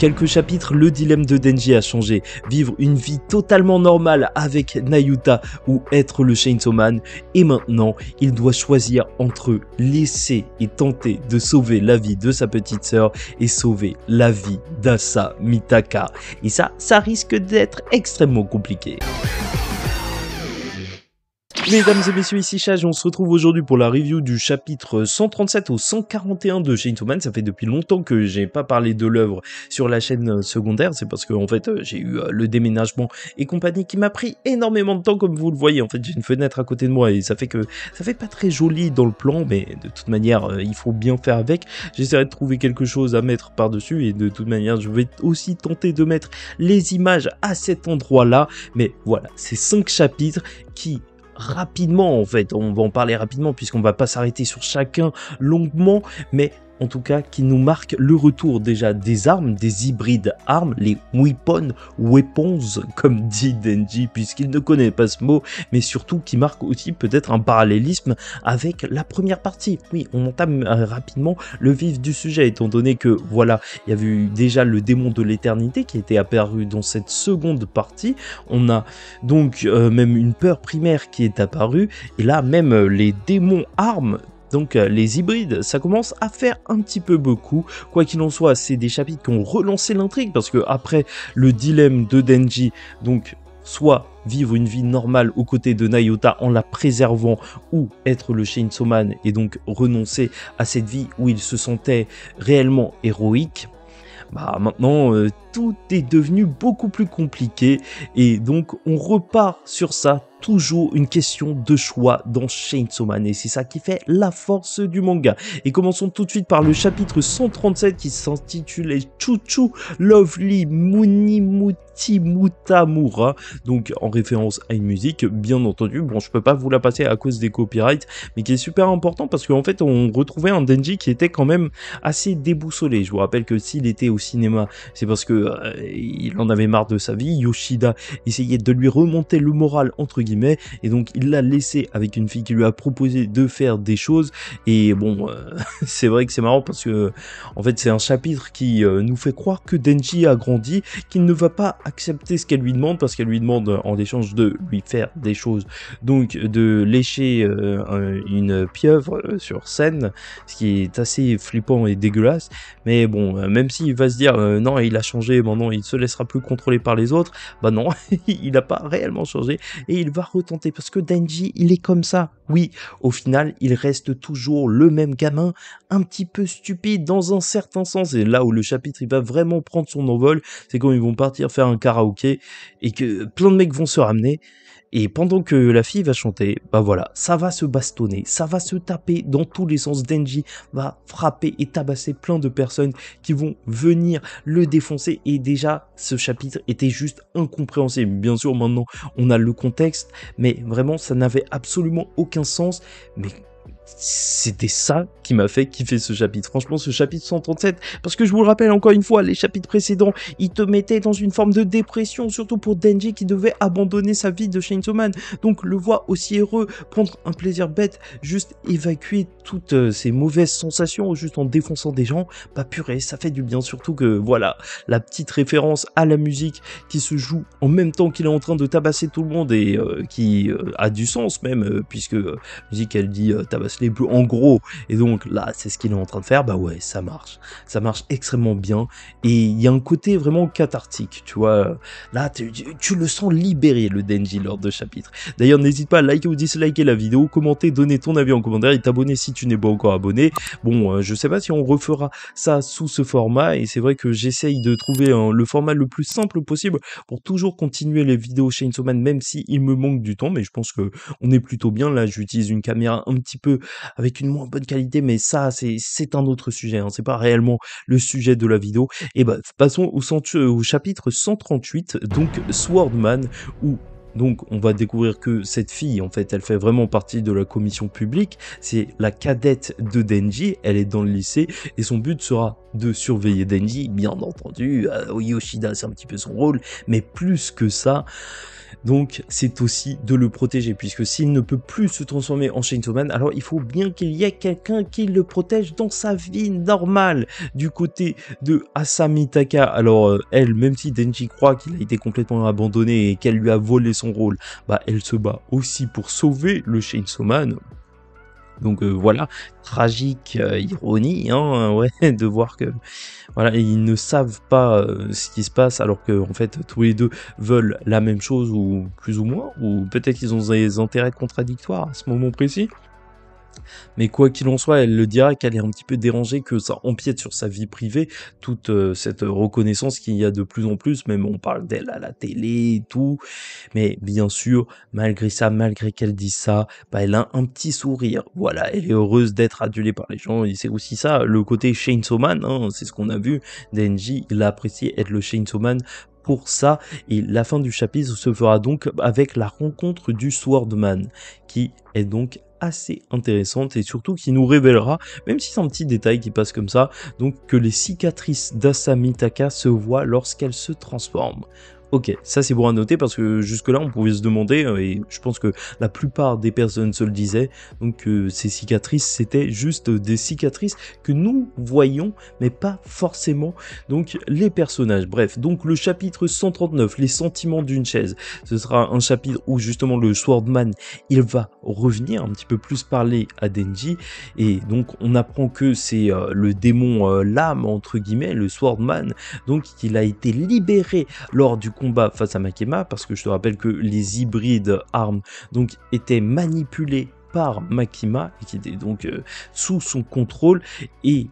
quelques chapitres, le dilemme de Denji a changé. Vivre une vie totalement normale avec Nayuta ou être le Chainsaw Man. Et maintenant, il doit choisir entre laisser et tenter de sauver la vie de sa petite sœur et sauver la vie d'Asa Mitaka. Et ça risque d'être extrêmement compliqué. Mesdames et messieurs, ici Chage, on se retrouve aujourd'hui pour la review du chapitre 137 au 141 de Chainsaw Man. Ça fait depuis longtemps que j'ai pas parlé de l'œuvre sur la chaîne secondaire, c'est parce que en fait j'ai eu le déménagement et compagnie qui m'a pris énormément de temps, comme vous le voyez. En fait, j'ai une fenêtre à côté de moi et ça fait pas très joli dans le plan, mais de toute manière il faut bien faire avec. J'essaierai de trouver quelque chose à mettre par-dessus et de toute manière je vais aussi tenter de mettre les images à cet endroit-là. Mais voilà, c'est 5 chapitres qui rapidement, en fait, on va en parler rapidement puisqu'on va pas s'arrêter sur chacun longuement, mais en tout cas qui nous marque le retour déjà des armes, des hybrides armes, les weapons, comme dit Denji, puisqu'il ne connaît pas ce mot, mais surtout qui marque aussi peut-être un parallélisme avec la première partie. Oui, on entame rapidement le vif du sujet, étant donné que voilà, il y avait eu déjà le démon de l'éternité qui était apparu dans cette seconde partie. On a donc même une peur primaire qui est apparue, et là même les démons armes. Donc les hybrides, ça commence à faire un petit peu beaucoup. Quoi qu'il en soit, c'est des chapitres qui ont relancé l'intrigue, parce que après le dilemme de Denji, donc soit vivre une vie normale aux côtés de Nayuta en la préservant, ou être le Chainsaw Man et donc renoncer à cette vie où il se sentait réellement héroïque. Bah maintenant tout est devenu beaucoup plus compliqué et donc on repart sur ça. Toujours une question de choix dans Chainsaw Man et c'est ça qui fait la force du manga. Et commençons tout de suite par le chapitre 137 qui s'intitule Chuchu Lovely Munimuti Mutamura, donc en référence à une musique bien entendu. Bon, je peux pas vous la passer à cause des copyrights, mais qui est super important parce qu'en fait on retrouvait un Denji qui était quand même assez déboussolé. Je vous rappelle que s'il était au cinéma, c'est parce que il en avait marre de sa vie. Yoshida essayait de lui remonter le moral entre guillemets, et donc il l'a laissé avec une fille qui lui a proposé de faire des choses. Et bon, c'est vrai que c'est marrant parce que en fait c'est un chapitre qui nous fait croire que Denji a grandi, qu'il ne va pas accepter ce qu'elle lui demande, parce qu'elle lui demande en échange de lui faire des choses, donc de lécher une pieuvre sur scène, ce qui est assez flippant et dégueulasse. Mais bon, même s'il va se dire non, il a changé, maintenant il se laissera plus contrôler par les autres, bah non, il n'a pas réellement changé et il va retenter, parce que Denji il est comme ça. Oui, au final il reste toujours le même gamin, un petit peu stupide dans un certain sens, et là où le chapitre il va vraiment prendre son envol, c'est quand ils vont partir faire un karaoké et que plein de mecs vont se ramener. Et pendant que la fille va chanter, bah voilà, ça va se bastonner, ça va se taper dans tous les sens. Denji va frapper et tabasser plein de personnes qui vont venir le défoncer. Et déjà, ce chapitre était juste incompréhensible. Bien sûr, maintenant, on a le contexte, mais vraiment, ça n'avait absolument aucun sens. Mais c'était ça qui m'a fait kiffer ce chapitre. Franchement, ce chapitre 137, parce que je vous le rappelle encore une fois, les chapitres précédents, ils te mettaient dans une forme de dépression, surtout pour Denji qui devait abandonner sa vie de Chainsaw Man. Donc le voir aussi heureux, prendre un plaisir bête, juste évacuer toutes ces mauvaises sensations juste en défonçant des gens, bah purée, ça fait du bien. Surtout que voilà, la petite référence à la musique qui se joue en même temps qu'il est en train de tabasser tout le monde, et qui a du sens même, puisque musique elle dit tabasse les bleus en gros, et donc là c'est ce qu'il est en train de faire. Bah ouais, ça marche extrêmement bien, et il y a un côté vraiment cathartique, tu vois. Là tu le sens libéré, le Denji, lors de chapitre. D'ailleurs, n'hésite pas à liker ou disliker la vidéo, commenter, donner ton avis en commentaire et t'abonner si tu n'es pas encore abonné. Bon, je sais pas si on refera ça sous ce format, et c'est vrai que j'essaye de trouver le format le plus simple possible pour toujours continuer les vidéos Chainsaw Man, même si il me manque du temps, mais je pense que on est plutôt bien. Là j'utilise une caméra un petit peu avec une moins bonne qualité, mais ça c'est un autre sujet, hein, c'est pas réellement le sujet de la vidéo. Et bah passons au chapitre 138, donc Swordman, où donc on va découvrir que cette fille, en fait, elle fait vraiment partie de la commission publique, c'est la cadette de Denji, elle est dans le lycée, et son but sera de surveiller Denji, bien entendu. Yoshida c'est un petit peu son rôle, mais plus que ça, Donc c'est aussi de le protéger, puisque s'il ne peut plus se transformer en Chainsaw Man, alors il faut bien qu'il y ait quelqu'un qui le protège dans sa vie normale. Du côté de Asamitaka, alors elle, même si Denji croit qu'il a été complètement abandonné et qu'elle lui a volé son rôle, bah elle se bat aussi pour sauver le Chainsaw Man. Donc voilà, tragique ironie, hein, ouais, de voir que voilà, ils ne savent pas ce qui se passe alors que en fait tous les deux veulent la même chose ou plus ou moins, ou peut-être qu'ils ont des intérêts contradictoires à ce moment précis. Mais quoi qu'il en soit, elle le dira qu'elle est un petit peu dérangée, que ça empiète sur sa vie privée, toute cette reconnaissance qu'il y a de plus en plus, même on parle d'elle à la télé et tout, mais bien sûr, malgré ça, malgré qu'elle dise ça, bah, elle a un petit sourire, voilà, elle est heureuse d'être adulée par les gens, et c'est aussi ça, le côté Chainsaw Man, hein, c'est ce qu'on a vu, Denji, il a apprécié être le Chainsaw Man pour ça, et la fin du chapitre se fera donc avec la rencontre du Swordman, qui est donc assez intéressante et surtout qui nous révélera, même si c'est un petit détail qui passe comme ça, donc que les cicatrices d'Asamitaka se voient lorsqu'elle se transforme. Ok, ça c'est bon à noter parce que jusque-là on pouvait se demander, et je pense que la plupart des personnes se le disaient, donc ces cicatrices c'était juste des cicatrices que nous voyons, mais pas forcément donc les personnages. Bref, donc le chapitre 139, les sentiments d'une chaise, ce sera un chapitre où justement le Swordman, il va revenir un petit peu plus parler à Denji, et donc on apprend que c'est le démon lame entre guillemets, le Swordman, donc il a été libéré lors du combat face à Makima, parce que je te rappelle que les hybrides armes donc étaient manipulés par Makima et qui étaient donc sous son contrôle, et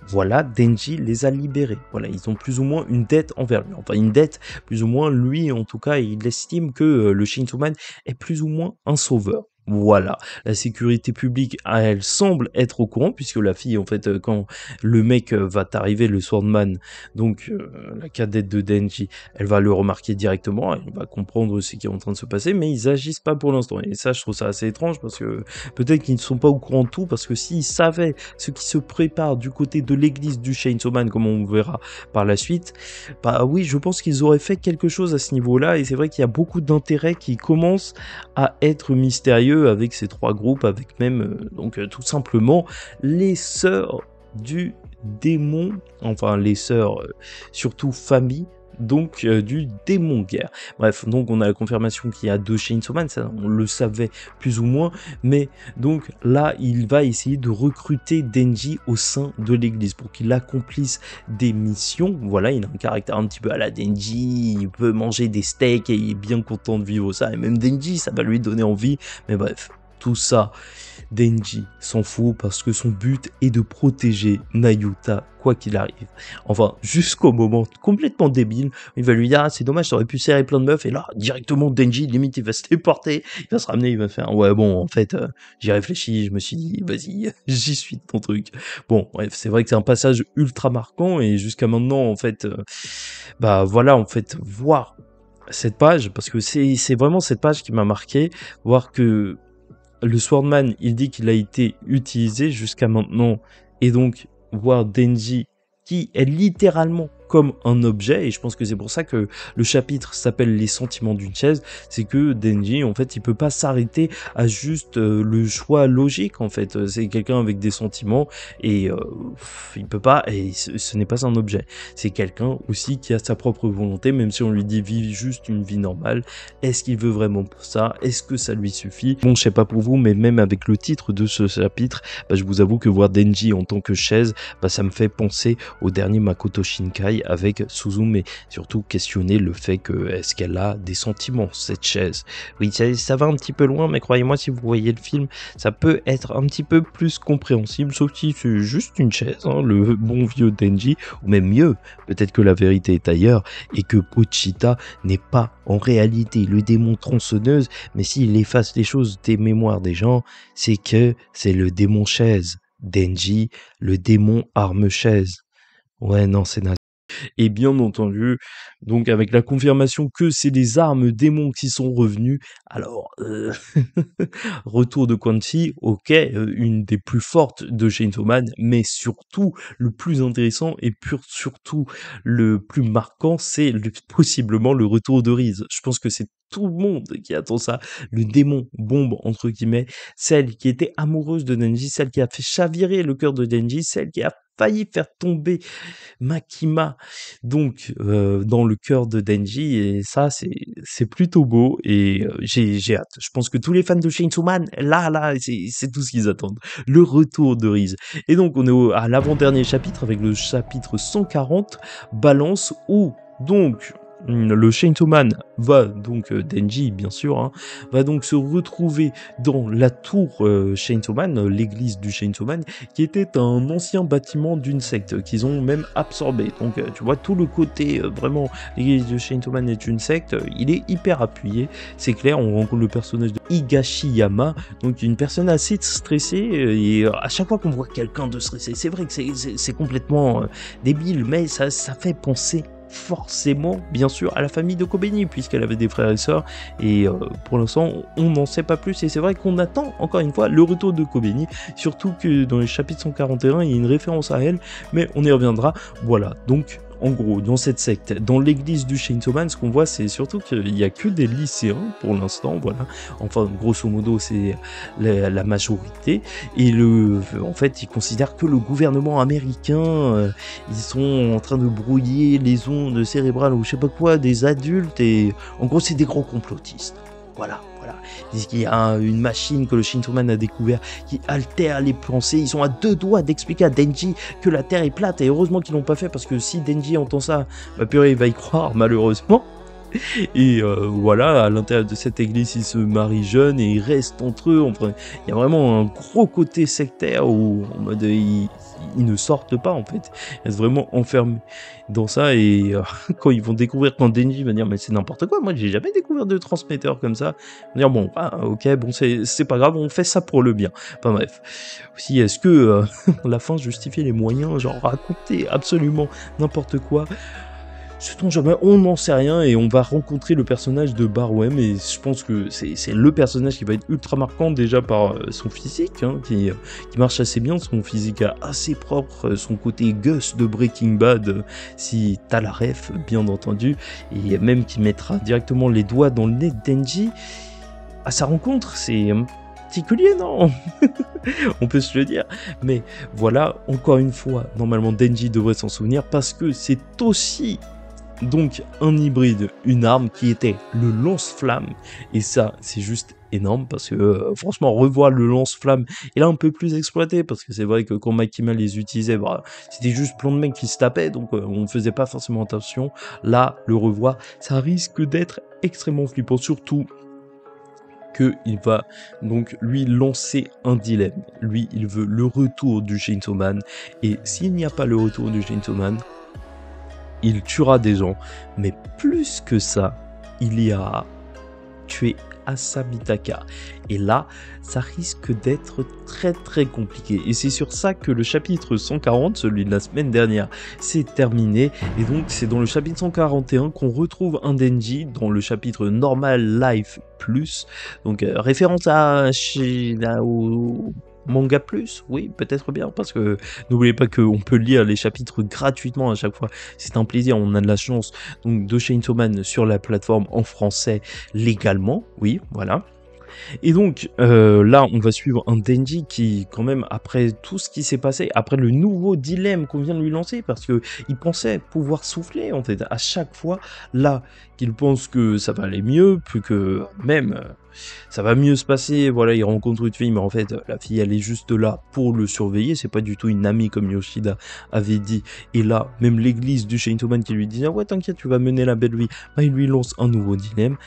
voilà, Denji les a libérés. Voilà, ils ont plus ou moins une dette envers lui. Enfin, une dette, plus ou moins, lui, en tout cas, il estime que le Chainsaw Man est plus ou moins un sauveur. Voilà, la sécurité publique, elle semble être au courant, puisque la fille, en fait, quand le mec va t'arriver, le Swordman, donc la cadette de Denji, elle va le remarquer directement, elle va comprendre ce qui est en train de se passer, mais ils agissent pas pour l'instant. Et ça, je trouve ça assez étrange, parce que peut-être qu'ils ne sont pas au courant de tout, parce que s'ils savaient ce qui se prépare du côté de l'église du Chainsaw Man, comme on verra par la suite, bah oui, je pense qu'ils auraient fait quelque chose à ce niveau-là, et c'est vrai qu'il y a beaucoup d'intérêts qui commencent à être mystérieux avec ces trois groupes, avec même donc tout simplement les sœurs du démon, enfin les sœurs surtout famille, donc du démon guerre. Bref, donc on a la confirmation qu'il y a deux Chainsaw Man, ça on le savait plus ou moins, mais donc là il va essayer de recruter Denji au sein de l'église pour qu'il accomplisse des missions. Voilà, il a un caractère un petit peu à la Denji, il peut manger des steaks et il est bien content de vivre ça, et même Denji ça va lui donner envie, mais bref, tout ça, Denji s'en fout parce que son but est de protéger Nayuta quoi qu'il arrive. Enfin, jusqu'au moment complètement débile, il va lui dire ah, c'est dommage, t'aurais pu serrer plein de meufs, et là, directement Denji, limite, il va se téléporter, il va se ramener, il va faire ouais bon, en fait, j'y réfléchis, je me suis dit, vas-y, j'y suis de ton truc. Bon, bref, c'est vrai que c'est un passage ultra marquant, et jusqu'à maintenant, en fait, bah voilà, en fait, voir cette page, parce que c'est vraiment cette page qui m'a marqué, voir que le Swordman, il dit qu'il a été utilisé jusqu'à maintenant, et donc voir Denji qui est littéralement comme un objet, et je pense que c'est pour ça que le chapitre s'appelle les sentiments d'une chaise, c'est que Denji en fait il peut pas s'arrêter à juste le choix logique, en fait c'est quelqu'un avec des sentiments, et il peut pas, et ce n'est pas un objet, c'est quelqu'un aussi qui a sa propre volonté, même si on lui dit vive juste une vie normale. Est-ce qu'il veut vraiment ça? Est-ce que ça lui suffit? Bon, je sais pas pour vous, mais même avec le titre de ce chapitre, bah, je vous avoue que voir Denji en tant que chaise, bah, ça me fait penser au dernier Makoto Shinkai avec Suzume, et surtout questionner le fait que est-ce qu'elle a des sentiments, cette chaise. Oui, ça va un petit peu loin, mais croyez-moi, si vous voyez le film, ça peut être un petit peu plus compréhensible, sauf si c'est juste une chaise, hein, le bon vieux Denji, ou même mieux, peut-être que la vérité est ailleurs, et que Pochita n'est pas en réalité le démon tronçonneuse, mais s'il efface les choses des mémoires des gens, c'est que c'est le démon chaise. Denji, le démon arme chaise. Ouais, non, c'est naze. Et bien entendu, donc avec la confirmation que c'est les armes démons qui sont revenues, alors retour de Quan Chi, OK, une des plus fortes de Chainsaw Man, mais surtout le plus intéressant et surtout le plus marquant, c'est possiblement le retour de Riz. Je pense que c'est tout le monde qui attend ça. Le démon bombe entre guillemets, celle qui était amoureuse de Denji, celle qui a fait chavirer le cœur de Denji, celle qui a failli faire tomber Makima, donc dans le cœur de Denji, et ça c'est plutôt beau, et j'ai hâte. Je pense que tous les fans de Chainsaw Man, là, c'est tout ce qu'ils attendent. Le retour de Riz. Et donc on est à l'avant-dernier chapitre avec le chapitre 140, Balance, où donc le Chainsaw Man va donc, Denji bien sûr, hein, va donc se retrouver dans la tour Chainsaw Man, l'église du Chainsaw Man, qui était un ancien bâtiment d'une secte qu'ils ont même absorbé. Donc tu vois tout le côté vraiment l'église de Chainsaw Man est une secte, il est hyper appuyé, c'est clair. On rencontre le personnage de Higashiyama, donc une personne assez stressée, et à chaque fois qu'on voit quelqu'un de stressé, c'est vrai que c'est complètement débile, mais ça fait penser forcément, bien sûr, à la famille de Kobeni, puisqu'elle avait des frères et sœurs, et pour l'instant, on n'en sait pas plus, et c'est vrai qu'on attend, encore une fois, le retour de Kobeni, surtout que dans les chapitres 141, il y a une référence à elle, mais on y reviendra. Voilà, donc en gros, dans cette secte, dans l'église du Chainsaw Man, ce qu'on voit, c'est surtout qu'il n'y a que des lycéens pour l'instant, voilà. Enfin, grosso modo, c'est la majorité. Et en fait, ils considèrent que le gouvernement américain, ils sont en train de brouiller les ondes cérébrales ou je sais pas quoi des adultes. Et en gros, c'est des gros complotistes. Voilà. Ils disent qu'il y a une machine que le Chainsaw Man a découvert qui altère les pensées. Ils sont à deux doigts d'expliquer à Denji que la Terre est plate. Et heureusement qu'ils l'ont pas fait, parce que si Denji entend ça, bah purée, il va y croire malheureusement. Et voilà, à l'intérieur de cette église, ils se marient jeunes et ils restent entre eux. Enfin, il y a vraiment un gros côté sectaire où en mode ils ne sortent pas en fait. Ils restent vraiment enfermés dans ça, et quand ils vont découvrir, quand Denji va dire mais c'est n'importe quoi, moi j'ai jamais découvert de transmetteur comme ça, ils vont dire bon ok, bon c'est pas grave, on fait ça pour le bien. Enfin bref. Aussi, est-ce que la fin justifie les moyens, genre raconter absolument n'importe quoi? Sait-on jamais, on n'en sait rien, et on va rencontrer le personnage de Barwem, et je pense que c'est le personnage qui va être ultra marquant déjà par son physique, hein, qui marche assez bien, son physique assez propre, son côté Gus de Breaking Bad, si t'as la ref, bien entendu, et même qui mettra directement les doigts dans le nez de Denji à sa rencontre. C'est particulier, non? On peut se le dire, mais voilà, encore une fois, normalement Denji devrait s'en souvenir, parce que c'est aussi donc un hybride, une arme qui était le lance-flamme, et ça c'est juste énorme, parce que franchement revoir le lance-flamme, il a un peu plus exploité, parce que c'est vrai que quand Makima les utilisait, bah, c'était juste plein de mecs qui se tapaient, donc on ne faisait pas forcément attention. Là, le revoir, ça risque d'être extrêmement flippant, surtout qu'il va donc lui lancer un dilemme. Lui, il veut le retour du Chainsaw Man, et s'il n'y a pas le retour du Chainsaw Man, il tuera des gens, mais plus que ça, il ira tuer Asamitaka. Et là, ça risque d'être très très compliqué. Et c'est sur ça que le chapitre 140, celui de la semaine dernière, s'est terminé. Et donc c'est dans le chapitre 141 qu'on retrouve un Denji dans le chapitre Normal Life Plus. Donc référence au Manga Plus, oui, peut-être bien, parce que n'oubliez pas qu'on peut lire les chapitres gratuitement à chaque fois. C'est un plaisir, on a de la chance donc de Chainsaw Man sur la plateforme en français légalement, oui, voilà. Et donc là, on va suivre un Denji qui, quand même, après tout ce qui s'est passé, après le nouveau dilemme qu'on vient de lui lancer, parce que il pensait pouvoir souffler, en fait, à chaque fois, là, qu'il pense que ça va aller mieux, plus que même ça va mieux se passer, voilà, il rencontre une fille, mais en fait, la fille, elle est juste là pour le surveiller, c'est pas du tout une amie comme Yoshida avait dit. Et là, même l'église du Chainsaw Man qui lui dit « Ah ouais, t'inquiète, tu vas mener la belle vie », bah, il lui lance un nouveau dilemme.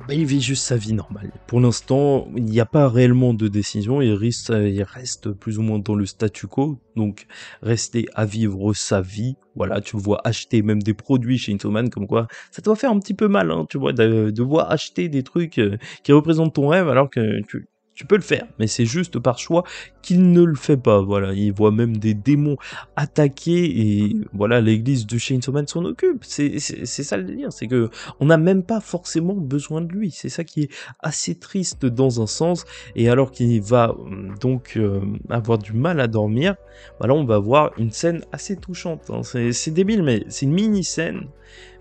Bah, il vit juste sa vie normale. Pour l'instant, il n'y a pas réellement de décision, il reste plus ou moins dans le statu quo, donc rester à vivre sa vie. Voilà, tu le vois acheter même des produits chez Chainsaw Man, comme quoi ça doit faire un petit peu mal, hein, tu vois, de devoir acheter des trucs qui représentent ton rêve, alors que Tu peux le faire, mais c'est juste par choix qu'il ne le fait pas. Voilà, il voit même des démons attaquer et voilà, l'église de Chainsaw Man s'en occupe. C'est ça le délire, c'est que on n'a même pas forcément besoin de lui. C'est ça qui est assez triste dans un sens. Et alors qu'il va donc avoir du mal à dormir, voilà, on va voir une scène assez touchante. Hein. C'est débile, mais c'est une mini scène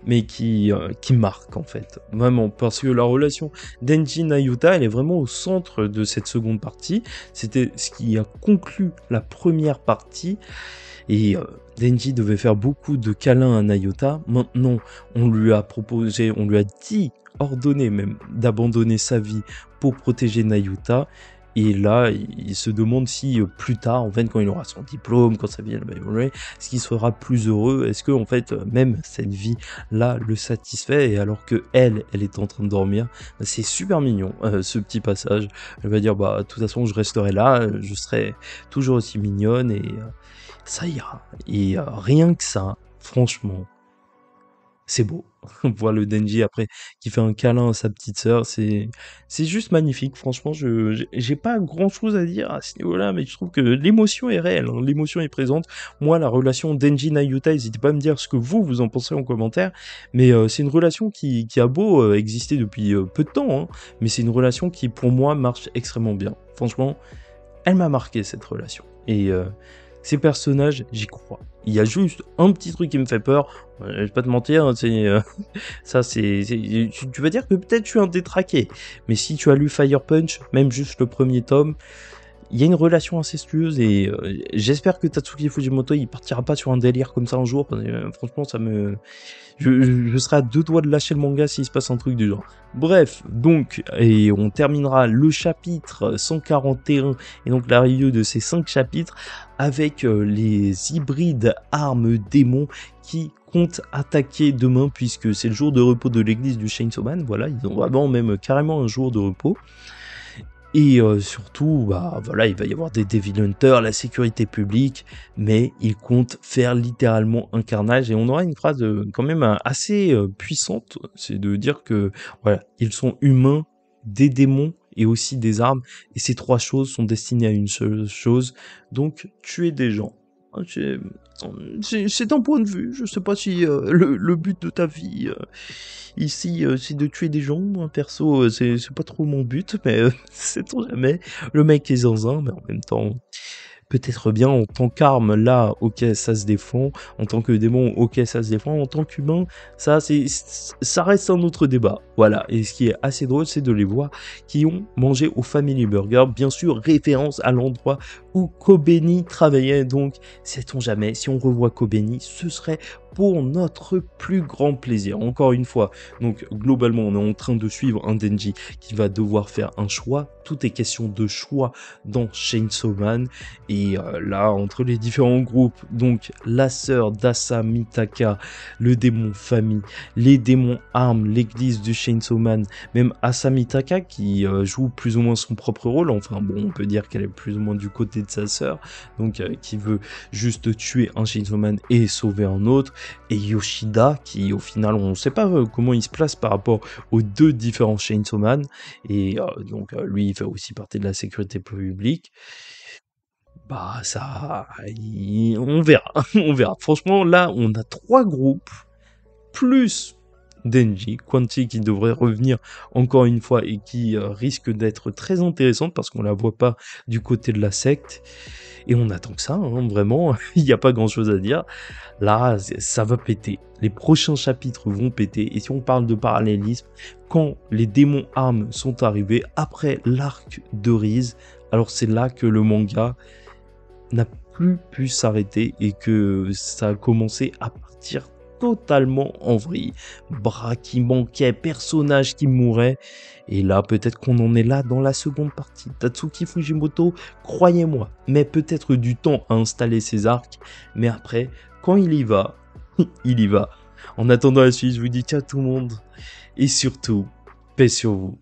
mais qui marque en fait, vraiment, parce que la relation d'Enji Nayuta, elle est vraiment au centre de cette seconde partie, c'était ce qui a conclu la première partie, et Denji devait faire beaucoup de câlins à Nayuta, maintenant on lui a proposé, on lui a dit, ordonné même, d'abandonner sa vie pour protéger Nayuta. Et là, il se demande si plus tard, en fait, quand il aura son diplôme, quand sa vie va évoluer, est-ce qu'il sera plus heureux? Est-ce que, en fait, même cette vie-là le satisfait? Et alors que elle est en train de dormir, bah, c'est super mignon, ce petit passage. Elle va dire, bah, de toute façon, je resterai là, je serai toujours aussi mignonne et ça ira. Et rien que ça, franchement, c'est beau. Voir le Denji après qui fait un câlin à sa petite sœur, c'est juste magnifique. Franchement, j'ai pas grand chose à dire à ce niveau-là, mais je trouve que l'émotion est réelle, hein, l'émotion est présente. Moi, la relation Denji Nayuta, n'hésitez pas à me dire ce que vous en pensez en commentaire, mais c'est une relation qui a beau exister depuis peu de temps, hein, mais c'est une relation qui pour moi marche extrêmement bien. Franchement, elle m'a marqué cette relation. Et ces personnages, j'y crois. Il y a juste un petit truc qui me fait peur. Je vais pas te mentir, c'est ça, tu vas dire que peut-être je suis un détraqué. Mais si tu as lu Fire Punch, même juste le premier tome, il y a une relation incestueuse et j'espère que Tatsuki Fujimoto il partira pas sur un délire comme ça un jour. Parce que, franchement, ça me, je serai à deux doigts de lâcher le manga s'il se passe un truc du genre. Bref, donc, et on terminera le chapitre 141 et donc la review de ces 5 chapitres avec les hybrides armes démons qui comptent attaquer demain puisque c'est le jour de repos de l'église du Chainsaw Man. Voilà, ils ont vraiment même carrément un jour de repos. Et surtout, bah voilà, il va y avoir des Devil Hunters, la sécurité publique, mais ils comptent faire littéralement un carnage. Et on aura une phrase quand même assez puissante, c'est de dire que voilà, ils sont humains, des démons et aussi des armes. Et ces trois choses sont destinées à une seule chose, donc tuer des gens. C'est un point de vue. Je sais pas si le but de ta vie ici c'est de tuer des gens. Moi, perso, c'est pas trop mon but, mais sait-on jamais. Le mec est zinzin, mais en même temps, peut-être bien en tant qu'arme, là, ok, ça se défend. En tant que démon, ok, ça se défend. En tant qu'humain, ça reste un autre débat. Voilà. Et ce qui est assez drôle, c'est de les voir qui ont mangé au Family Burger. Bien sûr, référence à l'endroit où Kobeni travaillait. Donc, sait-on jamais, si on revoit Kobeni, ce serait pour notre plus grand plaisir. Encore une fois, donc globalement, on est en train de suivre un Denji qui va devoir faire un choix. Tout est question de choix dans Chainsaw Man. Et là, entre les différents groupes, donc la sœur d'Asa Mitaka, le démon famille, les démons armes, l'église du Chainsaw Man, même Asa Mitaka qui joue plus ou moins son propre rôle. Enfin bon, on peut dire qu'elle est plus ou moins du côté de sa sœur, donc qui veut juste tuer un Chainsaw Man et sauver un autre. Et Yoshida qui au final on ne sait pas comment il se place par rapport aux deux différents Chainsaw Man et donc lui il fait aussi partie de la sécurité publique. Bah ça, on verra, on verra. Franchement là on a 3 groupes plus Denji, Quanti qui devrait revenir encore une fois et qui risque d'être très intéressante parce qu'on la voit pas du côté de la secte. Et on attend que ça, hein, vraiment, il n'y a pas grand chose à dire. Là, ça va péter. Les prochains chapitres vont péter. Et si on parle de parallélisme, quand les démons armes sont arrivés après l'arc de Riz, alors c'est là que le manga n'a plus pu s'arrêter et que ça a commencé à partir totalement en vrille. Bras qui manquaient, personnages qui mouraient. Et là, peut-être qu'on en est là dans la seconde partie. Tatsuki Fujimoto, croyez-moi, met peut-être du temps à installer ses arcs. Mais après, quand il y va, il y va. En attendant la suite, je vous dis ciao tout le monde. Et surtout, paix sur vous.